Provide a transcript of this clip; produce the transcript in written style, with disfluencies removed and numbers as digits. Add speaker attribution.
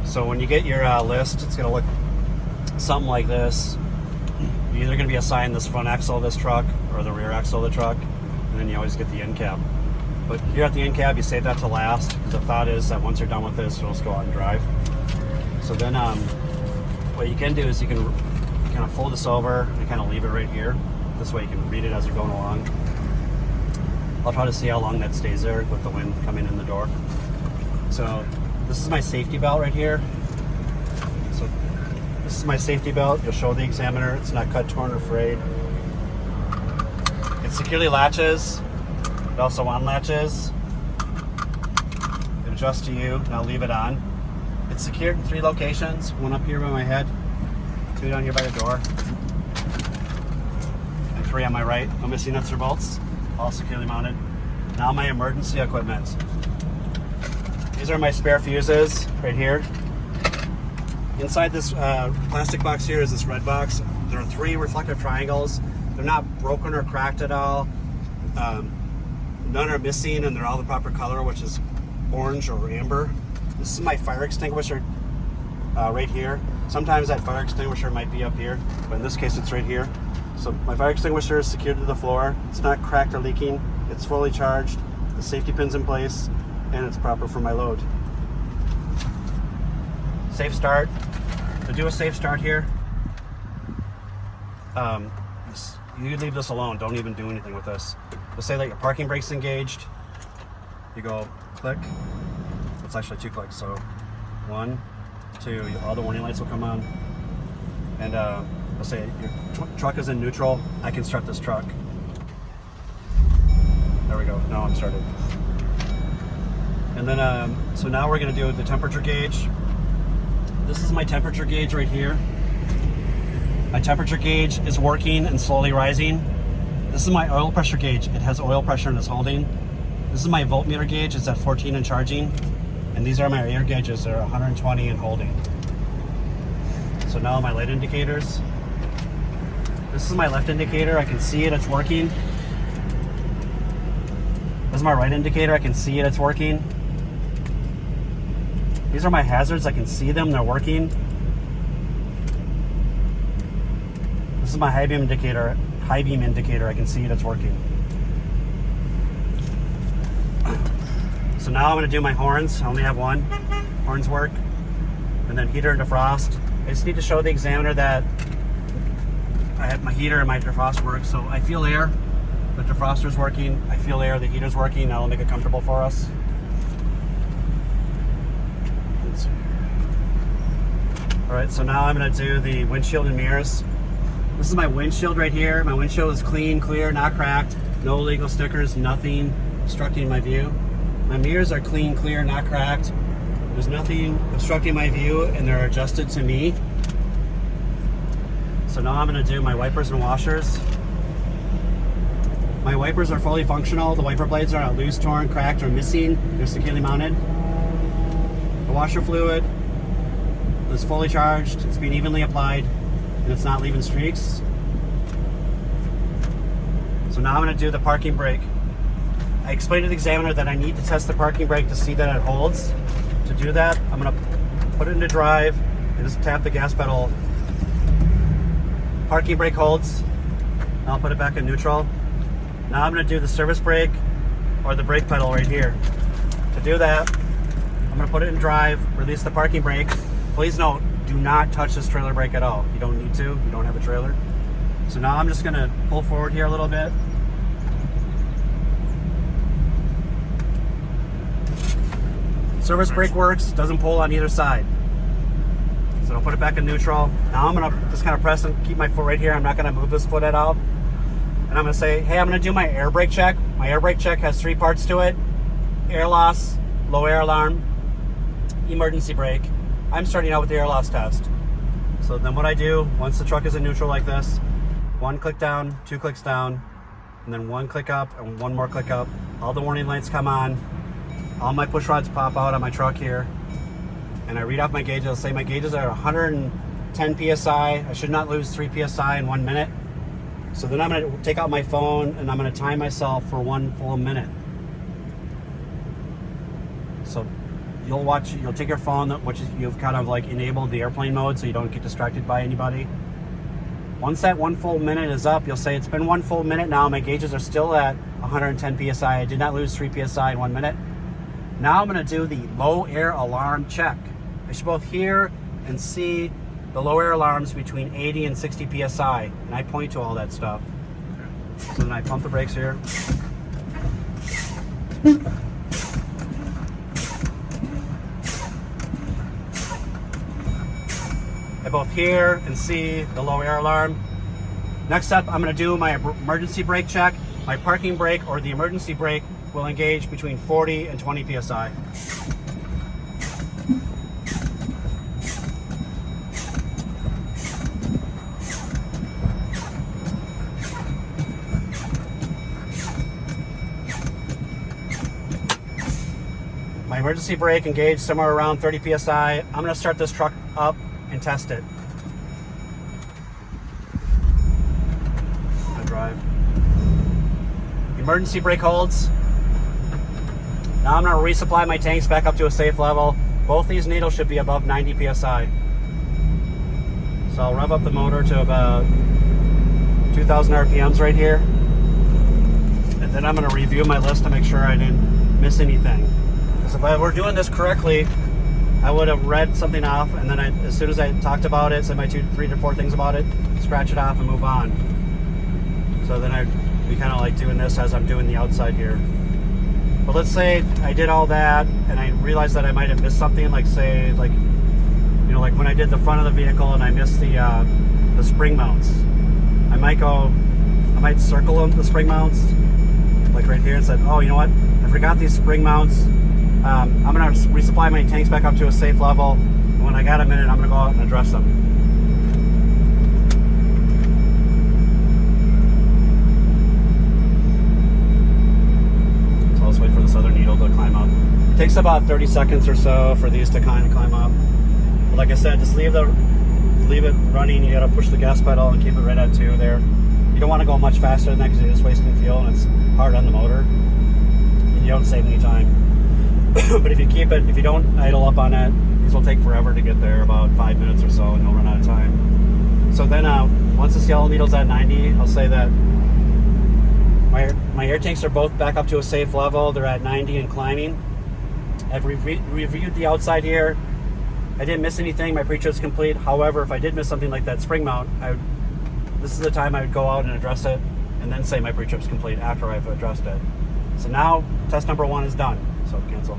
Speaker 1: So when you get your list, it's going to look something like this. You're either going to be assigned this front axle of this truck or the rear axle of the truck, and then you always get the in-cab. But here at the in-cab, you save that to last, because the thought is that once you're done with this, you'll just go out and drive. So then what you can do is you can kind of fold this over and kind of leave it right here. This way you can read it as you're going along. I'll try to see how long that stays there with the wind coming in the door. So this is my safety belt right here. So this is my safety belt. You'll show the examiner it's not cut, torn, or frayed. It securely latches. It also unlatches. It adjusts to you, and I'll leave it on. It's secured in 3 locations. One up here by my head, 2 down here by the door, and 3 on my right. No missing nuts or bolts. All securely mounted. Now my emergency equipment. These are my spare fuses right here. Inside this plastic box here is this red box. There are 3 reflective triangles. They're not broken or cracked at all. None are missing, and they're all the proper color, which is orange or amber. This is my fire extinguisher right here. Sometimes that fire extinguisher might be up here, but in this case it's right here. So my fire extinguisher is secured to the floor. It's not cracked or leaking. It's fully charged. The safety pin's in place, and it's proper for my load. Safe start. To do a safe start here, you leave this alone. Don't even do anything with this. You'll say that your parking brake's engaged. You go click. It's actually 2 clicks. So 1, 2. All the warning lights will come on. And let's say your truck is in neutral. I can start this truck. There we go. Now I'm started. And then, so now we're going to do the temperature gauge. This is my temperature gauge right here. My temperature gauge is working and slowly rising. This is my oil pressure gauge. It has oil pressure and it's holding. This is my voltmeter gauge. It's at 14 and charging. And these are my air gauges. They're 120 and holding. So now my light indicators. This is my left indicator. I can see it. It's working. This is my right indicator. I can see it. It's working. These are my hazards. I can see them. They're working. This is my high beam indicator. High beam indicator. I can see it. It's working. So now I'm going to do my horns. I only have one. Horns work. And then heater and defrost. I just need to show the examiner that I have my heater and my defrost work. So I feel air. The defroster's working. I feel air. The heater's working. That'll make it comfortable for us. All right, so now I'm going to do the windshield and mirrors. This is my windshield right here. My windshield is clean, clear, not cracked. No illegal stickers, nothing obstructing my view. My mirrors are clean, clear, not cracked. There's nothing obstructing my view, and they're adjusted to me. So now I'm going to do my wipers and washers. My wipers are fully functional. The wiper blades are not loose, torn, cracked, or missing. They're securely mounted. The washer fluid is fully charged. It's being evenly applied, and it's not leaving streaks. So now I'm going to do the parking brake. I explained to the examiner that I need to test the parking brake to see that it holds. To do that, I'm going to put it into drive and just tap the gas pedal. Parking brake holds. Now I'll put it back in neutral. Now I'm going to do the service brake or the brake pedal right here. To do that, I'm going to put it in drive, release the parking brake. Please note, do not touch this trailer brake at all. You don't need to. You don't have a trailer. So now I'm just going to pull forward here a little bit. Service brake works, doesn't pull on either side. So I'll put it back in neutral. Now I'm going to just kind of press and keep my foot right here. I'm not going to move this foot at all. And I'm going to say, hey, I'm going to do my air brake check. My air brake check has 3 parts to it. Air loss, low air alarm, emergency brake. I'm starting out with the air loss test. So then what I do, once the truck is in neutral like this, 1 click down, 2 clicks down, and then 1 click up and 1 more click up. All the warning lights come on. All my push rods pop out on my truck here. And I read off my gauges. I'll say my gauges are 110 PSI. I should not lose 3 PSI in 1 minute. So then I'm going to take out my phone and I'm going to time myself for 1 full minute. So you'll take your phone, which is, you've kind of like enabled the airplane mode so you don't get distracted by anybody. Once that 1 full minute is up, you'll say it's been 1 full minute now. My gauges are still at 110 psi. I did not lose 3 psi in 1 minute. Now I'm going to do the low air alarm check. I should both hear and see the low air alarms between 80 and 60 psi, and I point to all that stuff. So then I pump the brakes here. I both hear and see the low air alarm. Next up, I'm going to do my emergency brake check. My parking brake or the emergency brake will engage between 40 and 20 psi. My emergency brake engaged somewhere around 30 psi. I'm going to start this truck up and test it. I drive. Emergency brake holds. Now I'm going to resupply my tanks back up to a safe level. Both these needles should be above 90 psi. So I'll rev up the motor to about 2,000 RPMs right here. And then I'm going to review my list to make sure I didn't miss anything. Because if I were doing this correctly, I would have read something off, and then as soon as I talked about it, said my 2, 3 to 4 things about it, scratch it off and move on. So then I'd be kind of like doing this as I'm doing the outside here. But let's say I did all that, and I realized that I might have missed something, like say, like, you know, like when I did the front of the vehicle and I missed the spring mounts. I might circle the spring mounts, like right here, and said, oh, you know what? I forgot these spring mounts. I'm going to resupply my tanks back up to a safe level. And when I got a minute, I'm going to go out and address them. So let's wait for this other needle to climb up. It takes about 30 seconds or so for these to kind of climb up. But like I said, just leave it running. You got to push the gas pedal and keep it right at 2 there. You don't want to go much faster than that because you're just wasting fuel and it's hard on the motor. And you don't save any time. But if you don't idle up on it, these will take forever to get there, about 5 minutes or so, and you'll run out of time. So then once this yellow needle's at 90, I'll say that my air tanks are both back up to a safe level. They're at 90 and climbing. I've reviewed the outside here. I didn't miss anything. My pre-trip's complete. However, if I did miss something like that spring mount, this is the time I would go out and address it, and then say my pre-trip's complete after I've addressed it. So now test number 1 is done. So cancel.